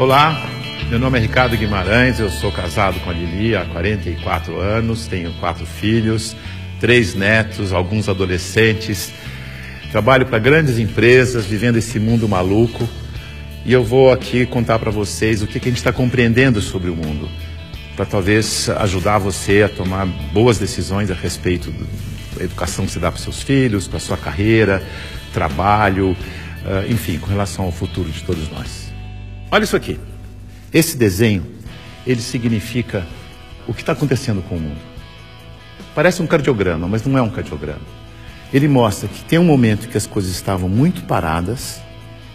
Olá, meu nome é Ricardo Guimarães, eu sou casado com a Lili há 44 anos, tenho 4 filhos, 3 netos, alguns adolescentes, trabalho para grandes empresas, vivendo esse mundo maluco, e eu vou aqui contar para vocês o que a gente está compreendendo sobre o mundo, para talvez ajudar você a tomar boas decisões a respeito da educação que você dá para seus filhos, para sua carreira, trabalho, enfim, com relação ao futuro de todos nós. Olha isso aqui. Esse desenho, ele significa o que está acontecendo com o mundo. Parece um cardiograma, mas não é um cardiograma. Ele mostra que tem um momento que as coisas estavam muito paradas,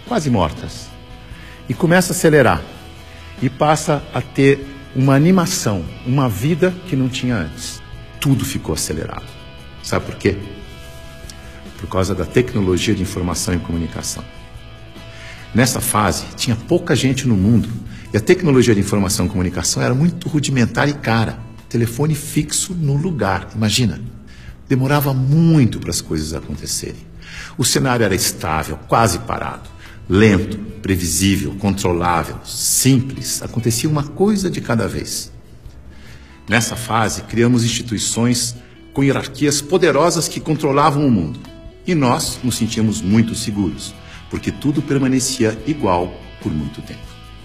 quase mortas, e começa a acelerar, e passa a ter uma animação, uma vida que não tinha antes. Tudo ficou acelerado. Sabe por quê? Por causa da tecnologia de informação e comunicação. Nessa fase, tinha pouca gente no mundo, e a tecnologia de informação e comunicação era muito rudimentar e cara. Telefone fixo no lugar, imagina. Demorava muito para as coisas acontecerem. O cenário era estável, quase parado, lento, previsível, controlável, simples. Acontecia uma coisa de cada vez. Nessa fase, criamos instituições com hierarquias poderosas que controlavam o mundo. E nós nos sentíamos muito seguros, porque tudo permanecia igual por muito tempo.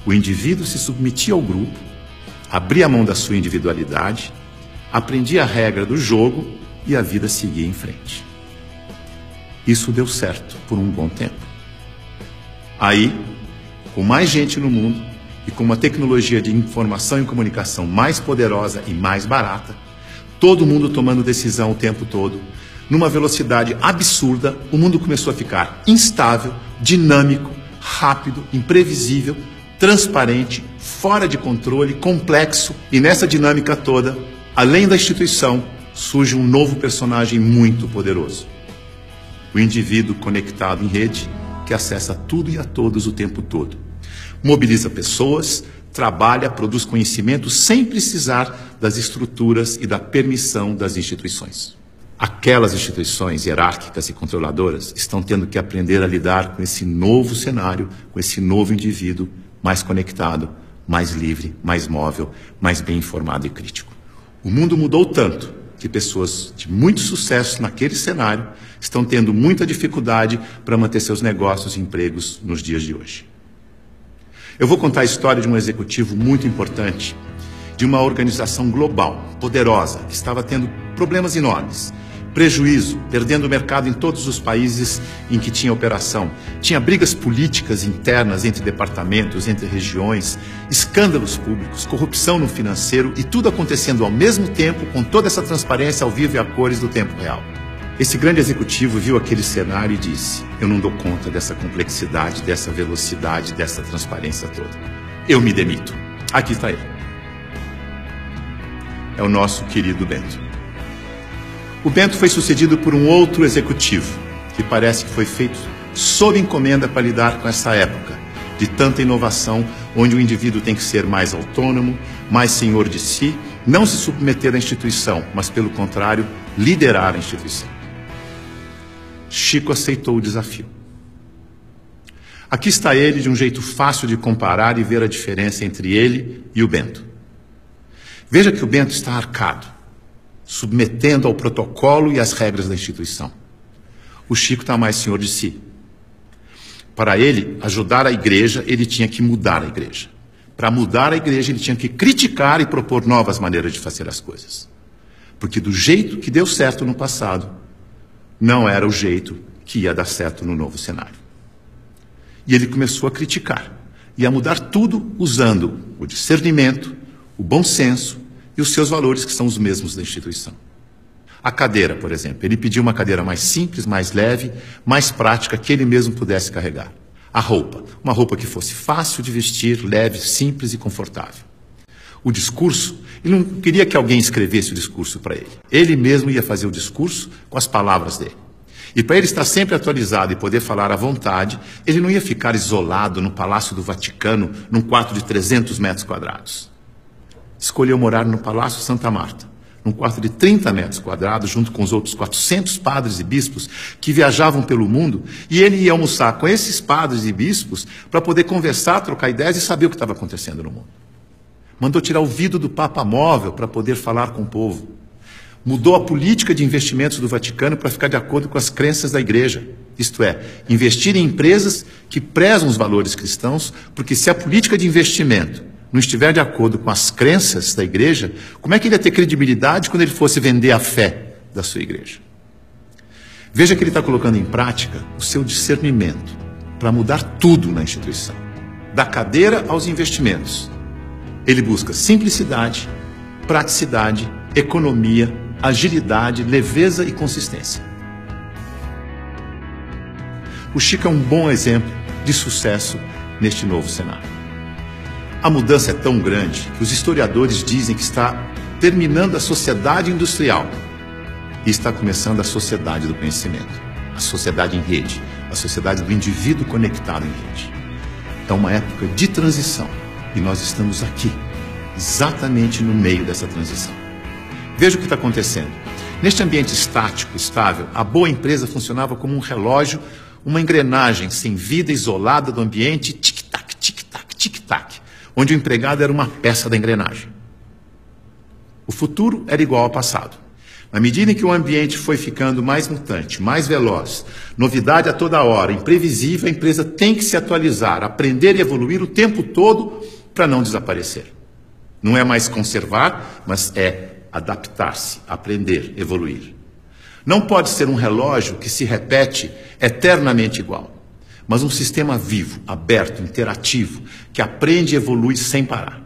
O indivíduo se submetia ao grupo, abria mão da sua individualidade, aprendia a regra do jogo e a vida seguia em frente. Isso deu certo por um bom tempo. Aí, com mais gente no mundo e com uma tecnologia de informação e comunicação mais poderosa e mais barata, todo mundo tomando decisão o tempo todo, numa velocidade absurda, o mundo começou a ficar instável, dinâmico, rápido, imprevisível, transparente, fora de controle, complexo. E nessa dinâmica toda, além da instituição, surge um novo personagem muito poderoso. O indivíduo conectado em rede, que acessa tudo e a todos o tempo todo. Mobiliza pessoas, trabalha, produz conhecimento sem precisar das estruturas e da permissão das instituições. Aquelas instituições hierárquicas e controladoras estão tendo que aprender a lidar com esse novo cenário, com esse novo indivíduo mais conectado, mais livre, mais móvel, mais bem informado e crítico. O mundo mudou tanto que pessoas de muito sucesso naquele cenário estão tendo muita dificuldade para manter seus negócios e empregos nos dias de hoje. Eu vou contar a história de um executivo muito importante, de uma organização global, poderosa, que estava tendo problemas enormes. Prejuízo, perdendo o mercado em todos os países em que tinha operação. Tinha brigas políticas internas entre departamentos, entre regiões, escândalos públicos, corrupção no financeiro e tudo acontecendo ao mesmo tempo, com toda essa transparência ao vivo e a cores do tempo real. Esse grande executivo viu aquele cenário e disse: eu não dou conta dessa complexidade, dessa velocidade, dessa transparência toda. Eu me demito. Aqui está ele. É o nosso querido Bento. O Bento foi sucedido por um outro executivo, que parece que foi feito sob encomenda para lidar com essa época de tanta inovação, onde o indivíduo tem que ser mais autônomo, mais senhor de si, não se submeter à instituição, mas, pelo contrário, liderar a instituição. Chico aceitou o desafio. Aqui está ele, de um jeito fácil de comparar e ver a diferença entre ele e o Bento. Veja que o Bento está arcado, submetendo ao protocolo e às regras da instituição. O Chico está mais senhor de si. Para ele ajudar a igreja, ele tinha que mudar a igreja. Para mudar a igreja, ele tinha que criticar e propor novas maneiras de fazer as coisas. Porque do jeito que deu certo no passado, não era o jeito que ia dar certo no novo cenário. E ele começou a criticar e a mudar tudo usando o discernimento, o bom senso e os seus valores, que são os mesmos da instituição. A cadeira, por exemplo. Ele pediu uma cadeira mais simples, mais leve, mais prática, que ele mesmo pudesse carregar. A roupa. Uma roupa que fosse fácil de vestir, leve, simples e confortável. O discurso. Ele não queria que alguém escrevesse o discurso para ele. Ele mesmo ia fazer o discurso com as palavras dele. E para ele estar sempre atualizado e poder falar à vontade, ele não ia ficar isolado no Palácio do Vaticano, num quarto de 300 metros quadrados. Escolheu morar no Palácio Santa Marta, num quarto de 30 metros quadrados, junto com os outros 400 padres e bispos que viajavam pelo mundo, e ele ia almoçar com esses padres e bispos para poder conversar, trocar ideias e saber o que estava acontecendo no mundo. Mandou tirar o vidro do Papa Móvel para poder falar com o povo. Mudou a política de investimentos do Vaticano para ficar de acordo com as crenças da Igreja. Isto é, investir em empresas que prezam os valores cristãos, porque se a política de investimento não estiver de acordo com as crenças da Igreja, como é que ele ia ter credibilidade quando ele fosse vender a fé da sua Igreja? Veja que ele está colocando em prática o seu discernimento para mudar tudo na instituição, da cadeira aos investimentos. Ele busca simplicidade, praticidade, economia, agilidade, leveza e consistência. O Chico é um bom exemplo de sucesso neste novo cenário. A mudança é tão grande que os historiadores dizem que está terminando a sociedade industrial e está começando a sociedade do conhecimento, a sociedade em rede, a sociedade do indivíduo conectado em rede. É uma época de transição e nós estamos aqui, exatamente no meio dessa transição. Veja o que está acontecendo. Neste ambiente estático, estável, a boa empresa funcionava como um relógio, uma engrenagem sem vida, isolada do ambiente, tic-tac, tic-tac, tic-tac, onde o empregado era uma peça da engrenagem. O futuro era igual ao passado. Na medida em que o ambiente foi ficando mais mutante, mais veloz, novidade a toda hora, imprevisível, a empresa tem que se atualizar, aprender e evoluir o tempo todo para não desaparecer. Não é mais conservar, mas é adaptar-se, aprender, evoluir. Não pode ser um relógio que se repete eternamente igual, mas um sistema vivo, aberto, interativo, que aprende e evolui sem parar.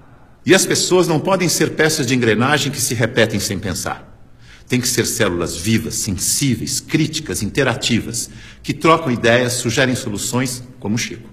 E as pessoas não podem ser peças de engrenagem que se repetem sem pensar. Tem que ser células vivas, sensíveis, críticas, interativas, que trocam ideias, sugerem soluções, como o Chico.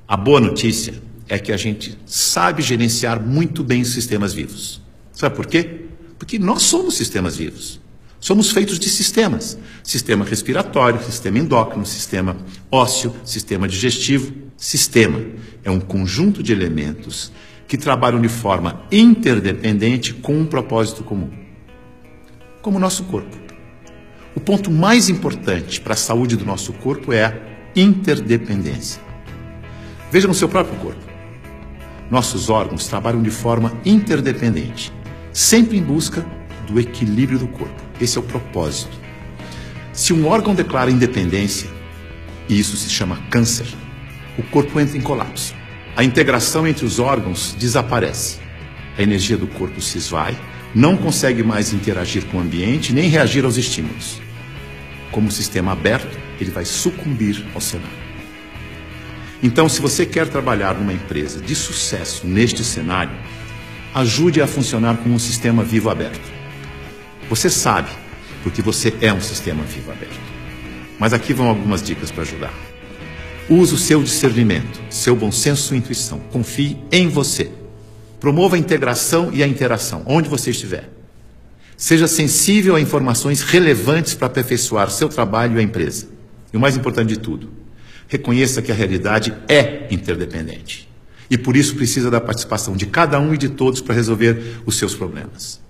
A boa notícia é que a gente sabe gerenciar muito bem os sistemas vivos. Sabe por quê? Porque nós somos sistemas vivos. Somos feitos de sistemas. Sistema respiratório, sistema endócrino, sistema ósseo, sistema digestivo. Sistema é um conjunto de elementos que trabalham de forma interdependente com um propósito comum. Como o nosso corpo. O ponto mais importante para a saúde do nosso corpo é a interdependência. Veja no seu próprio corpo. Nossos órgãos trabalham de forma interdependente, sempre em busca do equilíbrio do corpo. Esse é o propósito. Se um órgão declara independência, e isso se chama câncer, o corpo entra em colapso. A integração entre os órgãos desaparece. A energia do corpo se esvai, não consegue mais interagir com o ambiente, nem reagir aos estímulos. Como sistema aberto, ele vai sucumbir ao cenário. Então, se você quer trabalhar numa empresa de sucesso neste cenário, ajude a funcionar como um sistema vivo aberto. Você sabe, porque você é um sistema vivo aberto. Mas aqui vão algumas dicas para ajudar. Use o seu discernimento, seu bom senso e intuição. Confie em você. Promova a integração e a interação, onde você estiver. Seja sensível a informações relevantes para aperfeiçoar seu trabalho e a empresa. E o mais importante de tudo, reconheça que a realidade é interdependente. E por isso precisa da participação de cada um e de todos para resolver os seus problemas.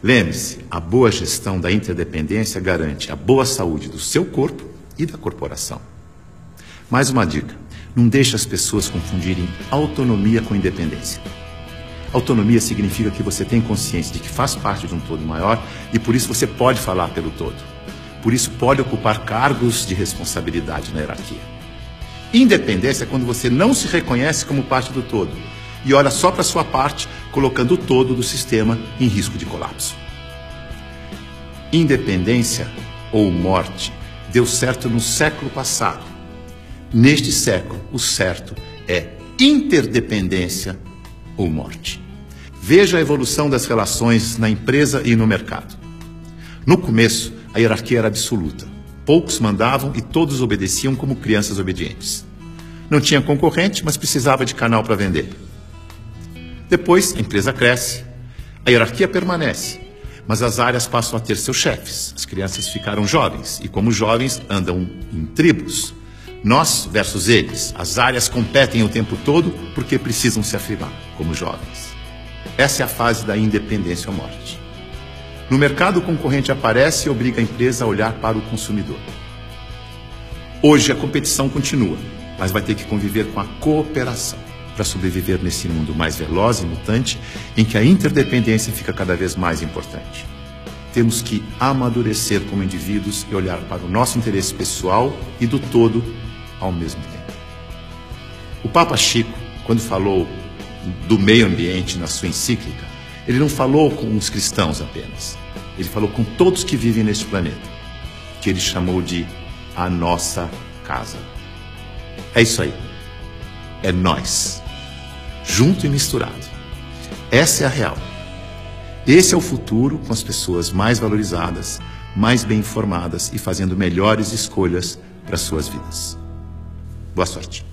Lembre-se, a boa gestão da interdependência garante a boa saúde do seu corpo e da corporação. Mais uma dica, não deixe as pessoas confundirem autonomia com independência. Autonomia significa que você tem consciência de que faz parte de um todo maior e por isso você pode falar pelo todo. Por isso pode ocupar cargos de responsabilidade na hierarquia. Independência é quando você não se reconhece como parte do todo e olha só para a sua parte, colocando o todo do sistema em risco de colapso. Independência ou morte deu certo no século passado. Neste século, o certo é interdependência ou morte. Veja a evolução das relações na empresa e no mercado. No começo, a hierarquia era absoluta. Poucos mandavam e todos obedeciam como crianças obedientes. Não tinha concorrente, mas precisava de canal para vender. Depois, a empresa cresce, a hierarquia permanece, mas as áreas passam a ter seus chefes. As crianças ficaram jovens e, como jovens, andam em tribos. Nós versus eles. As áreas competem o tempo todo porque precisam se afirmar como jovens. Essa é a fase da independência ou morte. No mercado, o concorrente aparece e obriga a empresa a olhar para o consumidor. Hoje, a competição continua, mas vai ter que conviver com a cooperação para sobreviver nesse mundo mais veloz e mutante, em que a interdependência fica cada vez mais importante. Temos que amadurecer como indivíduos e olhar para o nosso interesse pessoal e do todo ao mesmo tempo. O Papa Chico, quando falou do meio ambiente na sua encíclica, ele não falou com os cristãos apenas. Ele falou com todos que vivem neste planeta, que ele chamou de a nossa casa. É isso aí. É nós. Junto e misturado. Essa é a real. Esse é o futuro, com as pessoas mais valorizadas, mais bem informadas e fazendo melhores escolhas para suas vidas. Boa sorte.